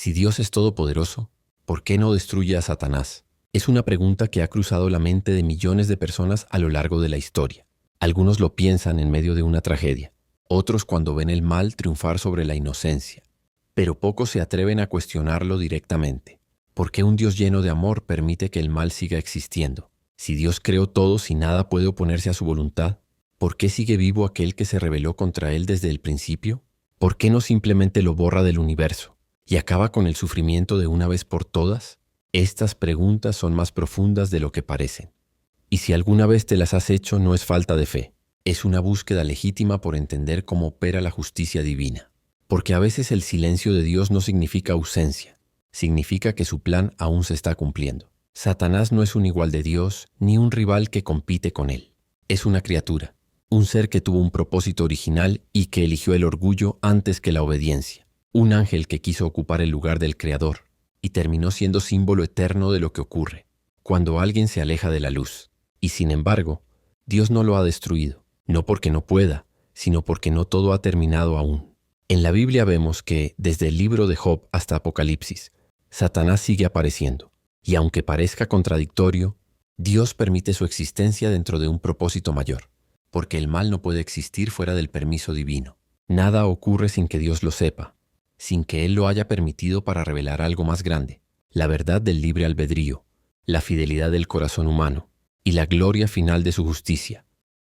Si Dios es todopoderoso, ¿por qué no destruye a Satanás? Es una pregunta que ha cruzado la mente de millones de personas a lo largo de la historia. Algunos lo piensan en medio de una tragedia, otros cuando ven el mal triunfar sobre la inocencia. Pero pocos se atreven a cuestionarlo directamente. ¿Por qué un Dios lleno de amor permite que el mal siga existiendo? Si Dios creó todo, si nada puede oponerse a su voluntad, ¿por qué sigue vivo aquel que se rebeló contra él desde el principio? ¿Por qué no simplemente lo borra del universo y acaba con el sufrimiento de una vez por todas? Estas preguntas son más profundas de lo que parecen. Y si alguna vez te las has hecho, no es falta de fe. Es una búsqueda legítima por entender cómo opera la justicia divina. Porque a veces el silencio de Dios no significa ausencia. Significa que su plan aún se está cumpliendo. Satanás no es un igual de Dios ni un rival que compite con él. Es una criatura, un ser que tuvo un propósito original y que eligió el orgullo antes que la obediencia. Un ángel que quiso ocupar el lugar del Creador y terminó siendo símbolo eterno de lo que ocurre cuando alguien se aleja de la luz. Y sin embargo, Dios no lo ha destruido, no porque no pueda, sino porque no todo ha terminado aún. En la Biblia vemos que, desde el libro de Job hasta Apocalipsis, Satanás sigue apareciendo. Y aunque parezca contradictorio, Dios permite su existencia dentro de un propósito mayor, porque el mal no puede existir fuera del permiso divino. Nada ocurre sin que Dios lo sepa, sin que Él lo haya permitido para revelar algo más grande, la verdad del libre albedrío, la fidelidad del corazón humano y la gloria final de su justicia.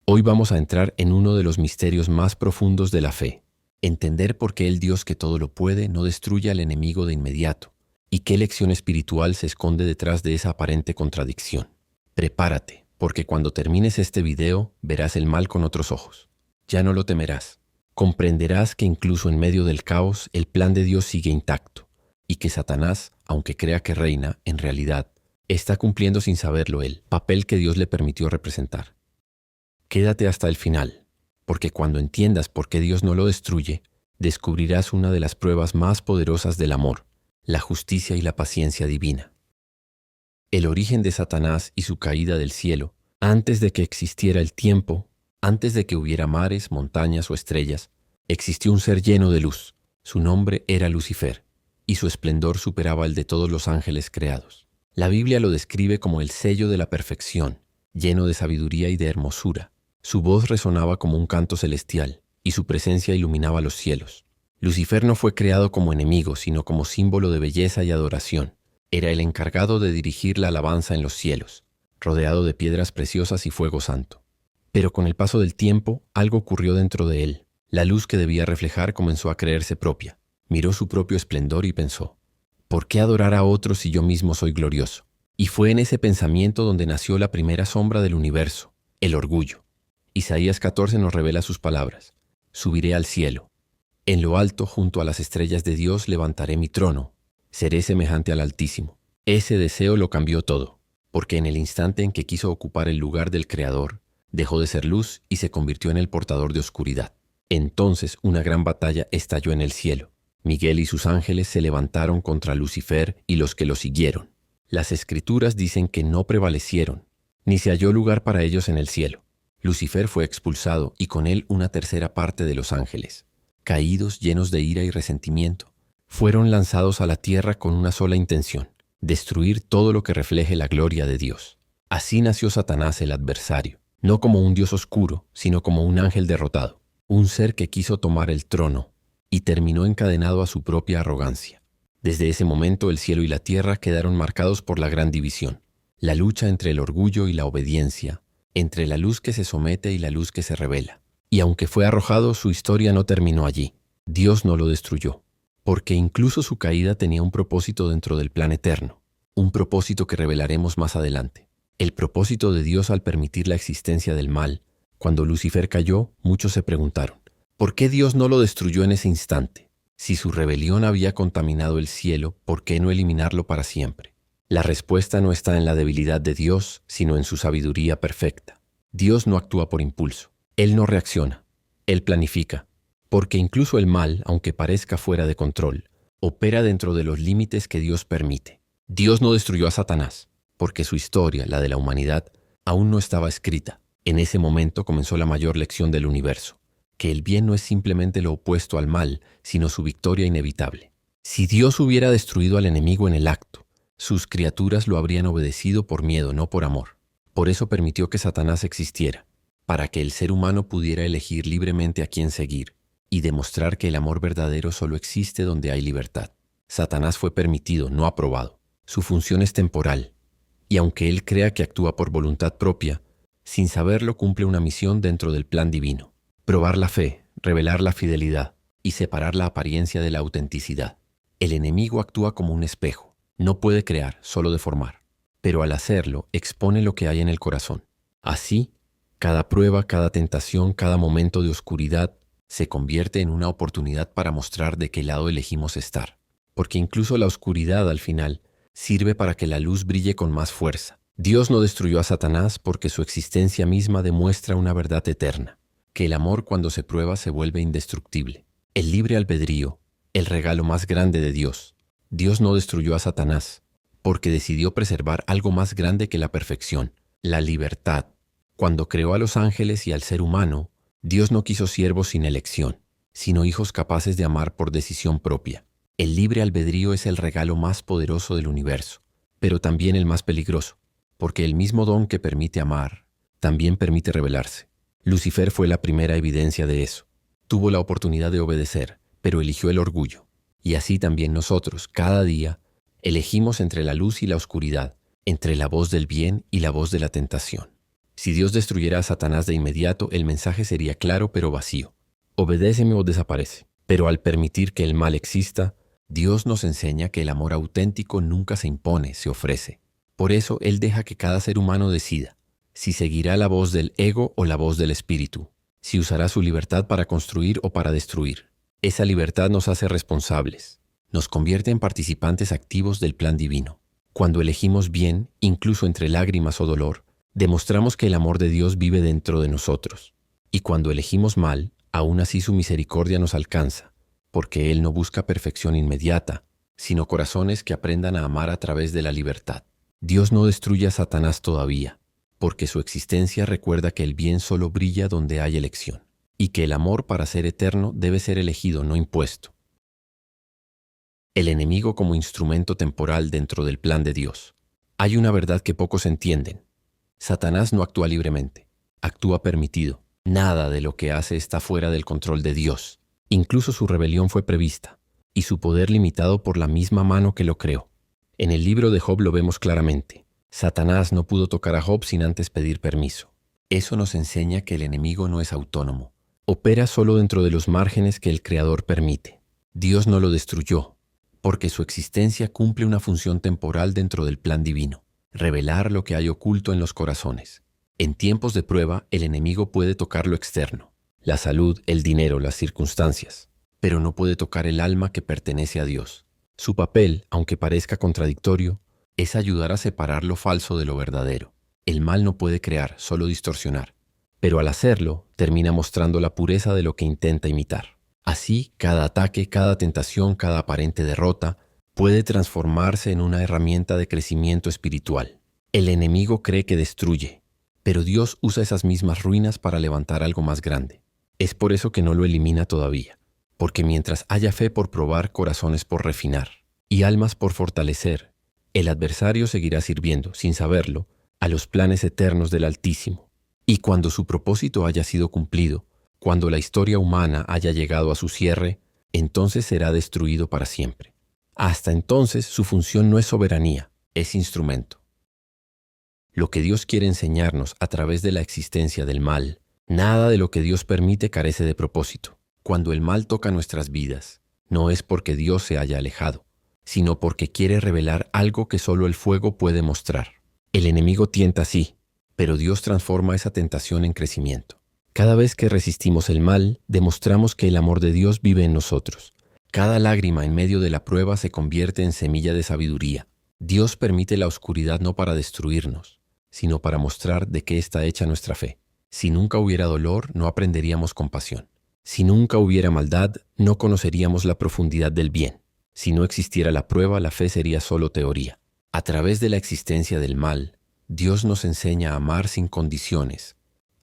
Hoy vamos a entrar en uno de los misterios más profundos de la fe, entender por qué el Dios que todo lo puede no destruye al enemigo de inmediato y qué lección espiritual se esconde detrás de esa aparente contradicción. Prepárate, porque cuando termines este video verás el mal con otros ojos. Ya no lo temerás. Comprenderás que incluso en medio del caos el plan de Dios sigue intacto y que Satanás, aunque crea que reina, en realidad está cumpliendo sin saberlo él, papel que Dios le permitió representar. Quédate hasta el final, porque cuando entiendas por qué Dios no lo destruye, descubrirás una de las pruebas más poderosas del amor, la justicia y la paciencia divina. El origen de Satanás y su caída del cielo, antes de que existiera el tiempo, antes de que hubiera mares, montañas o estrellas, existió un ser lleno de luz. Su nombre era Lucifer, y su esplendor superaba el de todos los ángeles creados. La Biblia lo describe como el sello de la perfección, lleno de sabiduría y de hermosura. Su voz resonaba como un canto celestial, y su presencia iluminaba los cielos. Lucifer no fue creado como enemigo, sino como símbolo de belleza y adoración. Era el encargado de dirigir la alabanza en los cielos, rodeado de piedras preciosas y fuego santo. Pero con el paso del tiempo, algo ocurrió dentro de él. La luz que debía reflejar comenzó a creerse propia. Miró su propio esplendor y pensó, ¿por qué adorar a otros si yo mismo soy glorioso? Y fue en ese pensamiento donde nació la primera sombra del universo, el orgullo. Isaías 14 nos revela sus palabras. Subiré al cielo. En lo alto, junto a las estrellas de Dios, levantaré mi trono. Seré semejante al Altísimo. Ese deseo lo cambió todo, porque en el instante en que quiso ocupar el lugar del Creador, dejó de ser luz y se convirtió en el portador de oscuridad. Entonces una gran batalla estalló en el cielo. Miguel y sus ángeles se levantaron contra Lucifer y los que lo siguieron. Las Escrituras dicen que no prevalecieron, ni se halló lugar para ellos en el cielo. Lucifer fue expulsado y con él una tercera parte de los ángeles. Caídos, llenos de ira y resentimiento, fueron lanzados a la tierra con una sola intención: destruir todo lo que refleje la gloria de Dios. Así nació Satanás, el adversario. No como un Dios oscuro, sino como un ángel derrotado, un ser que quiso tomar el trono y terminó encadenado a su propia arrogancia. Desde ese momento el cielo y la tierra quedaron marcados por la gran división, la lucha entre el orgullo y la obediencia, entre la luz que se somete y la luz que se revela. Y aunque fue arrojado, su historia no terminó allí. Dios no lo destruyó, porque incluso su caída tenía un propósito dentro del plan eterno, un propósito que revelaremos más adelante. El propósito de Dios al permitir la existencia del mal. Cuando Lucifer cayó, muchos se preguntaron, ¿por qué Dios no lo destruyó en ese instante? Si su rebelión había contaminado el cielo, ¿por qué no eliminarlo para siempre? La respuesta no está en la debilidad de Dios, sino en su sabiduría perfecta. Dios no actúa por impulso. Él no reacciona. Él planifica. Porque incluso el mal, aunque parezca fuera de control, opera dentro de los límites que Dios permite. Dios no destruyó a Satanás, porque su historia, la de la humanidad, aún no estaba escrita. En ese momento comenzó la mayor lección del universo, que el bien no es simplemente lo opuesto al mal, sino su victoria inevitable. Si Dios hubiera destruido al enemigo en el acto, sus criaturas lo habrían obedecido por miedo, no por amor. Por eso permitió que Satanás existiera, para que el ser humano pudiera elegir libremente a quién seguir y demostrar que el amor verdadero solo existe donde hay libertad. Satanás fue permitido, no aprobado. Su función es temporal, y aunque él crea que actúa por voluntad propia, sin saberlo cumple una misión dentro del plan divino: probar la fe, revelar la fidelidad y separar la apariencia de la autenticidad. El enemigo actúa como un espejo, no puede crear, solo deformar, pero al hacerlo expone lo que hay en el corazón. Así, cada prueba, cada tentación, cada momento de oscuridad se convierte en una oportunidad para mostrar de qué lado elegimos estar, porque incluso la oscuridad al final sirve para que la luz brille con más fuerza. Dios no destruyó a Satanás porque su existencia misma demuestra una verdad eterna, que el amor cuando se prueba se vuelve indestructible. El libre albedrío, el regalo más grande de Dios. Dios no destruyó a Satanás porque decidió preservar algo más grande que la perfección, la libertad. Cuando creó a los ángeles y al ser humano, Dios no quiso siervos sin elección, sino hijos capaces de amar por decisión propia. El libre albedrío es el regalo más poderoso del universo, pero también el más peligroso, porque el mismo don que permite amar, también permite rebelarse. Lucifer fue la primera evidencia de eso. Tuvo la oportunidad de obedecer, pero eligió el orgullo. Y así también nosotros, cada día, elegimos entre la luz y la oscuridad, entre la voz del bien y la voz de la tentación. Si Dios destruyera a Satanás de inmediato, el mensaje sería claro pero vacío: obedéceme o desaparece. Pero al permitir que el mal exista, Dios nos enseña que el amor auténtico nunca se impone, se ofrece. Por eso Él deja que cada ser humano decida si seguirá la voz del ego o la voz del espíritu, si usará su libertad para construir o para destruir. Esa libertad nos hace responsables, nos convierte en participantes activos del plan divino. Cuando elegimos bien, incluso entre lágrimas o dolor, demostramos que el amor de Dios vive dentro de nosotros. Y cuando elegimos mal, aún así su misericordia nos alcanza, porque Él no busca perfección inmediata, sino corazones que aprendan a amar a través de la libertad. Dios no destruye a Satanás todavía, porque su existencia recuerda que el bien solo brilla donde hay elección, y que el amor para ser eterno debe ser elegido, no impuesto. El enemigo como instrumento temporal dentro del plan de Dios. Hay una verdad que pocos entienden. Satanás no actúa libremente, actúa permitido. Nada de lo que hace está fuera del control de Dios. Incluso su rebelión fue prevista, y su poder limitado por la misma mano que lo creó. En el libro de Job lo vemos claramente. Satanás no pudo tocar a Job sin antes pedir permiso. Eso nos enseña que el enemigo no es autónomo. Opera solo dentro de los márgenes que el Creador permite. Dios no lo destruyó, porque su existencia cumple una función temporal dentro del plan divino: revelar lo que hay oculto en los corazones. En tiempos de prueba, el enemigo puede tocar lo externo, la salud, el dinero, las circunstancias, pero no puede tocar el alma que pertenece a Dios. Su papel, aunque parezca contradictorio, es ayudar a separar lo falso de lo verdadero. El mal no puede crear, solo distorsionar, pero al hacerlo, termina mostrando la pureza de lo que intenta imitar. Así, cada ataque, cada tentación, cada aparente derrota puede transformarse en una herramienta de crecimiento espiritual. El enemigo cree que destruye, pero Dios usa esas mismas ruinas para levantar algo más grande. Es por eso que no lo elimina todavía, porque mientras haya fe por probar, corazones por refinar y almas por fortalecer, el adversario seguirá sirviendo, sin saberlo, a los planes eternos del Altísimo. Y cuando su propósito haya sido cumplido, cuando la historia humana haya llegado a su cierre, entonces será destruido para siempre. Hasta entonces su función no es soberanía, es instrumento. Lo que Dios quiere enseñarnos a través de la existencia del mal, nada de lo que Dios permite carece de propósito. Cuando el mal toca nuestras vidas, no es porque Dios se haya alejado, sino porque quiere revelar algo que solo el fuego puede mostrar. El enemigo tienta así, pero Dios transforma esa tentación en crecimiento. Cada vez que resistimos el mal, demostramos que el amor de Dios vive en nosotros. Cada lágrima en medio de la prueba se convierte en semilla de sabiduría. Dios permite la oscuridad no para destruirnos, sino para mostrar de qué está hecha nuestra fe. Si nunca hubiera dolor, no aprenderíamos compasión. Si nunca hubiera maldad, no conoceríamos la profundidad del bien. Si no existiera la prueba, la fe sería solo teoría. A través de la existencia del mal, Dios nos enseña a amar sin condiciones,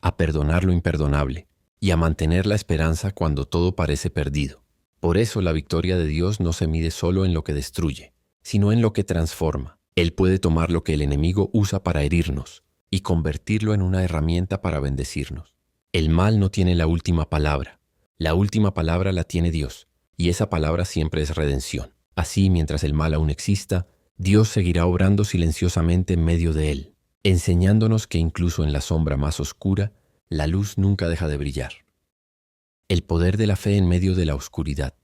a perdonar lo imperdonable y a mantener la esperanza cuando todo parece perdido. Por eso la victoria de Dios no se mide solo en lo que destruye, sino en lo que transforma. Él puede tomar lo que el enemigo usa para herirnos y convertirlo en una herramienta para bendecirnos. El mal no tiene la última palabra. La última palabra la tiene Dios, y esa palabra siempre es redención. Así, mientras el mal aún exista, Dios seguirá obrando silenciosamente en medio de él, enseñándonos que incluso en la sombra más oscura, la luz nunca deja de brillar. El poder de la fe en medio de la oscuridad.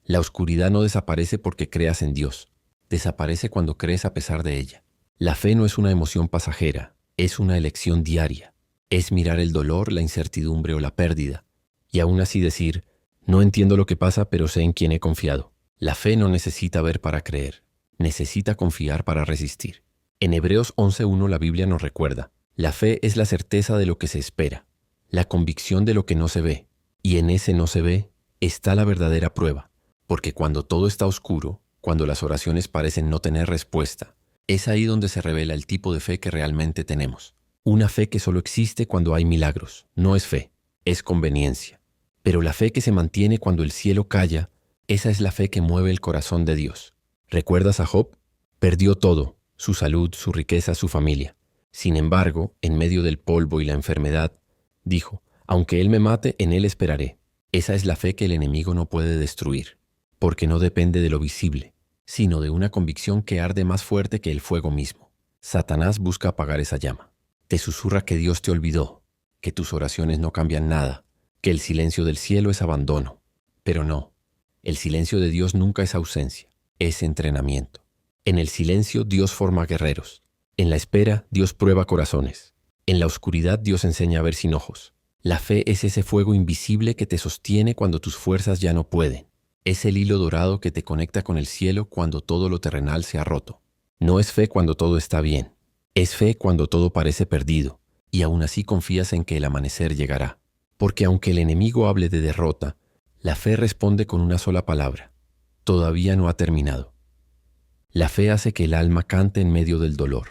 La oscuridad no desaparece porque creas en Dios, desaparece cuando crees a pesar de ella. La fe no es una emoción pasajera, es una elección diaria. Es mirar el dolor, la incertidumbre o la pérdida, y aún así decir, no entiendo lo que pasa, pero sé en quién he confiado. La fe no necesita ver para creer, necesita confiar para resistir. En Hebreos 11:1 la Biblia nos recuerda, la fe es la certeza de lo que se espera, la convicción de lo que no se ve, y en ese no se ve está la verdadera prueba, porque cuando todo está oscuro, cuando las oraciones parecen no tener respuesta, es ahí donde se revela el tipo de fe que realmente tenemos. Una fe que solo existe cuando hay milagros, no es fe, es conveniencia. Pero la fe que se mantiene cuando el cielo calla, esa es la fe que mueve el corazón de Dios. ¿Recuerdas a Job? Perdió todo, su salud, su riqueza, su familia. Sin embargo, en medio del polvo y la enfermedad, dijo, aunque él me mate, en él esperaré. Esa es la fe que el enemigo no puede destruir, porque no depende de lo visible, sino de una convicción que arde más fuerte que el fuego mismo. Satanás busca apagar esa llama. Te susurra que Dios te olvidó, que tus oraciones no cambian nada, que el silencio del cielo es abandono. Pero no, el silencio de Dios nunca es ausencia, es entrenamiento. En el silencio Dios forma guerreros. En la espera Dios prueba corazones. En la oscuridad Dios enseña a ver sin ojos. La fe es ese fuego invisible que te sostiene cuando tus fuerzas ya no pueden. Es el hilo dorado que te conecta con el cielo cuando todo lo terrenal se ha roto. No es fe cuando todo está bien. Es fe cuando todo parece perdido, y aún así confías en que el amanecer llegará. Porque aunque el enemigo hable de derrota, la fe responde con una sola palabra. Todavía no ha terminado. La fe hace que el alma cante en medio del dolor,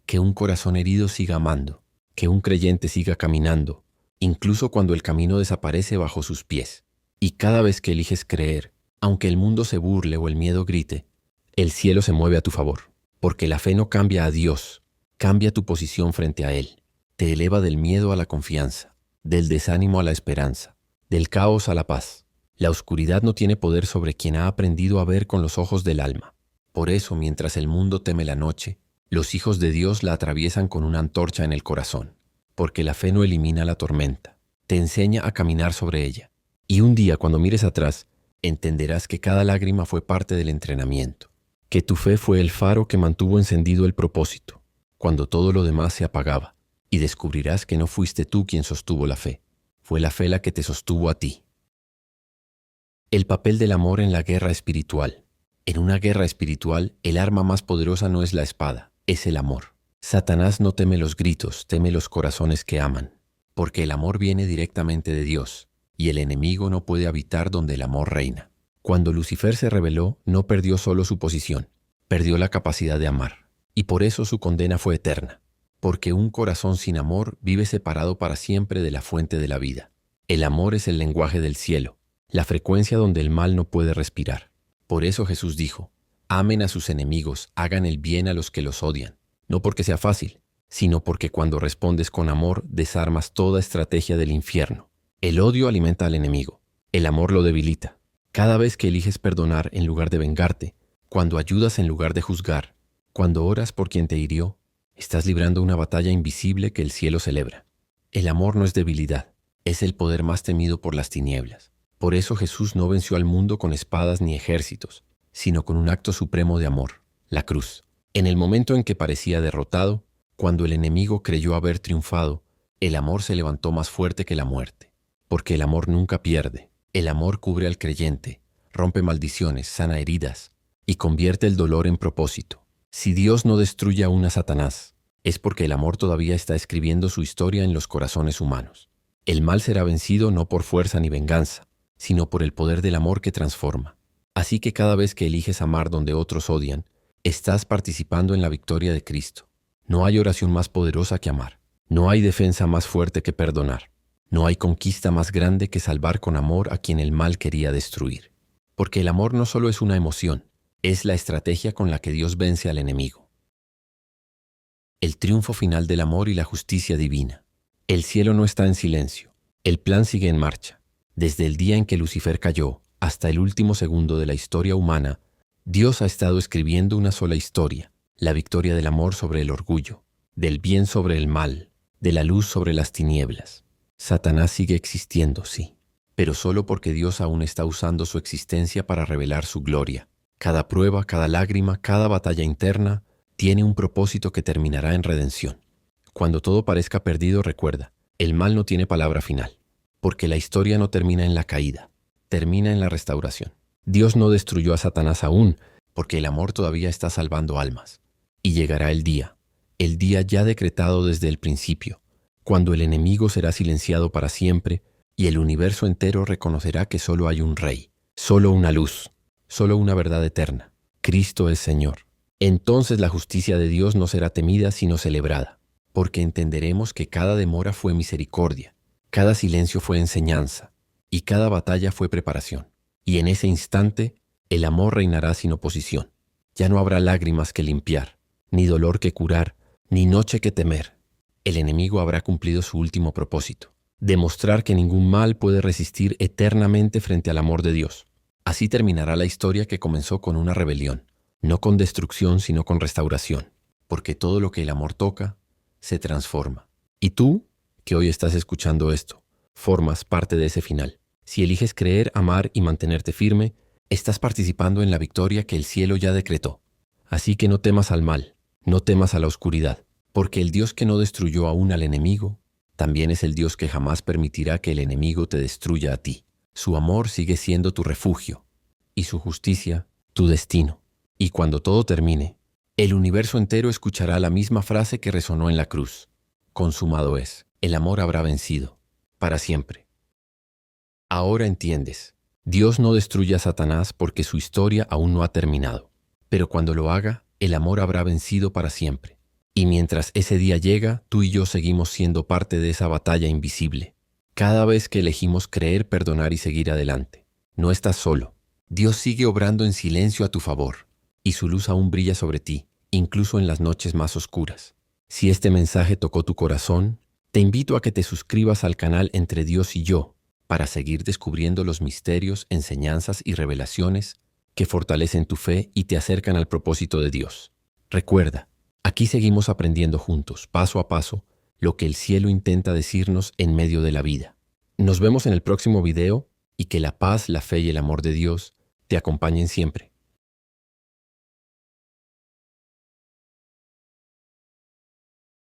que un corazón herido siga amando, que un creyente siga caminando, incluso cuando el camino desaparece bajo sus pies. Y cada vez que eliges creer, aunque el mundo se burle o el miedo grite, el cielo se mueve a tu favor, porque la fe no cambia a Dios, cambia tu posición frente a Él, te eleva del miedo a la confianza, del desánimo a la esperanza, del caos a la paz. La oscuridad no tiene poder sobre quien ha aprendido a ver con los ojos del alma. Por eso, mientras el mundo teme la noche, los hijos de Dios la atraviesan con una antorcha en el corazón, porque la fe no elimina la tormenta, te enseña a caminar sobre ella. Y un día, cuando mires atrás, entenderás que cada lágrima fue parte del entrenamiento, que tu fe fue el faro que mantuvo encendido el propósito, cuando todo lo demás se apagaba, y descubrirás que no fuiste tú quien sostuvo la fe, fue la fe la que te sostuvo a ti. El papel del amor en la guerra espiritual. En una guerra espiritual, el arma más poderosa no es la espada, es el amor. Satanás no teme los gritos, teme los corazones que aman, porque el amor viene directamente de Dios, y el enemigo no puede habitar donde el amor reina. Cuando Lucifer se rebeló, no perdió solo su posición, perdió la capacidad de amar, y por eso su condena fue eterna, porque un corazón sin amor vive separado para siempre de la fuente de la vida. El amor es el lenguaje del cielo, la frecuencia donde el mal no puede respirar. Por eso Jesús dijo, amen a sus enemigos, hagan el bien a los que los odian, no porque sea fácil, sino porque cuando respondes con amor desarmas toda estrategia del infierno. El odio alimenta al enemigo, el amor lo debilita. Cada vez que eliges perdonar en lugar de vengarte, cuando ayudas en lugar de juzgar, cuando oras por quien te hirió, estás librando una batalla invisible que el cielo celebra. El amor no es debilidad, es el poder más temido por las tinieblas. Por eso Jesús no venció al mundo con espadas ni ejércitos, sino con un acto supremo de amor, la cruz. En el momento en que parecía derrotado, cuando el enemigo creyó haber triunfado, el amor se levantó más fuerte que la muerte. Porque el amor nunca pierde. El amor cubre al creyente, rompe maldiciones, sana heridas y convierte el dolor en propósito. Si Dios no destruye aún a Satanás, es porque el amor todavía está escribiendo su historia en los corazones humanos. El mal será vencido no por fuerza ni venganza, sino por el poder del amor que transforma. Así que cada vez que eliges amar donde otros odian, estás participando en la victoria de Cristo. No hay oración más poderosa que amar. No hay defensa más fuerte que perdonar. No hay conquista más grande que salvar con amor a quien el mal quería destruir. Porque el amor no solo es una emoción, es la estrategia con la que Dios vence al enemigo. El triunfo final del amor y la justicia divina. El cielo no está en silencio. El plan sigue en marcha. Desde el día en que Lucifer cayó hasta el último segundo de la historia humana, Dios ha estado escribiendo una sola historia: la victoria del amor sobre el orgullo, del bien sobre el mal, de la luz sobre las tinieblas. Satanás sigue existiendo, sí, pero solo porque Dios aún está usando su existencia para revelar su gloria. Cada prueba, cada lágrima, cada batalla interna tiene un propósito que terminará en redención. Cuando todo parezca perdido, recuerda, el mal no tiene palabra final, porque la historia no termina en la caída, termina en la restauración. Dios no destruyó a Satanás aún, porque el amor todavía está salvando almas. Y llegará el día ya decretado desde el principio, cuando el enemigo será silenciado para siempre y el universo entero reconocerá que solo hay un rey, solo una luz, solo una verdad eterna: Cristo es Señor. Entonces la justicia de Dios no será temida sino celebrada, porque entenderemos que cada demora fue misericordia, cada silencio fue enseñanza y cada batalla fue preparación. Y en ese instante el amor reinará sin oposición. Ya no habrá lágrimas que limpiar, ni dolor que curar, ni noche que temer. El enemigo habrá cumplido su último propósito: demostrar que ningún mal puede resistir eternamente frente al amor de Dios. Así terminará la historia que comenzó con una rebelión, no con destrucción sino con restauración, porque todo lo que el amor toca se transforma. Y tú, que hoy estás escuchando esto, formas parte de ese final. Si eliges creer, amar y mantenerte firme, estás participando en la victoria que el cielo ya decretó. Así que no temas al mal, no temas a la oscuridad, porque el Dios que no destruyó aún al enemigo, también es el Dios que jamás permitirá que el enemigo te destruya a ti. Su amor sigue siendo tu refugio, y su justicia tu destino. Y cuando todo termine, el universo entero escuchará la misma frase que resonó en la cruz: consumado es. El amor habrá vencido, para siempre. Ahora entiendes. Dios no destruye a Satanás porque su historia aún no ha terminado. Pero cuando lo haga, el amor habrá vencido para siempre. Y mientras ese día llega, tú y yo seguimos siendo parte de esa batalla invisible. Cada vez que elegimos creer, perdonar y seguir adelante. No estás solo. Dios sigue obrando en silencio a tu favor. Y su luz aún brilla sobre ti, incluso en las noches más oscuras. Si este mensaje tocó tu corazón, te invito a que te suscribas al canal Entre Dios y Yo, para seguir descubriendo los misterios, enseñanzas y revelaciones que fortalecen tu fe y te acercan al propósito de Dios. Recuerda, aquí seguimos aprendiendo juntos, paso a paso, lo que el cielo intenta decirnos en medio de la vida. Nos vemos en el próximo video y que la paz, la fe y el amor de Dios te acompañen siempre.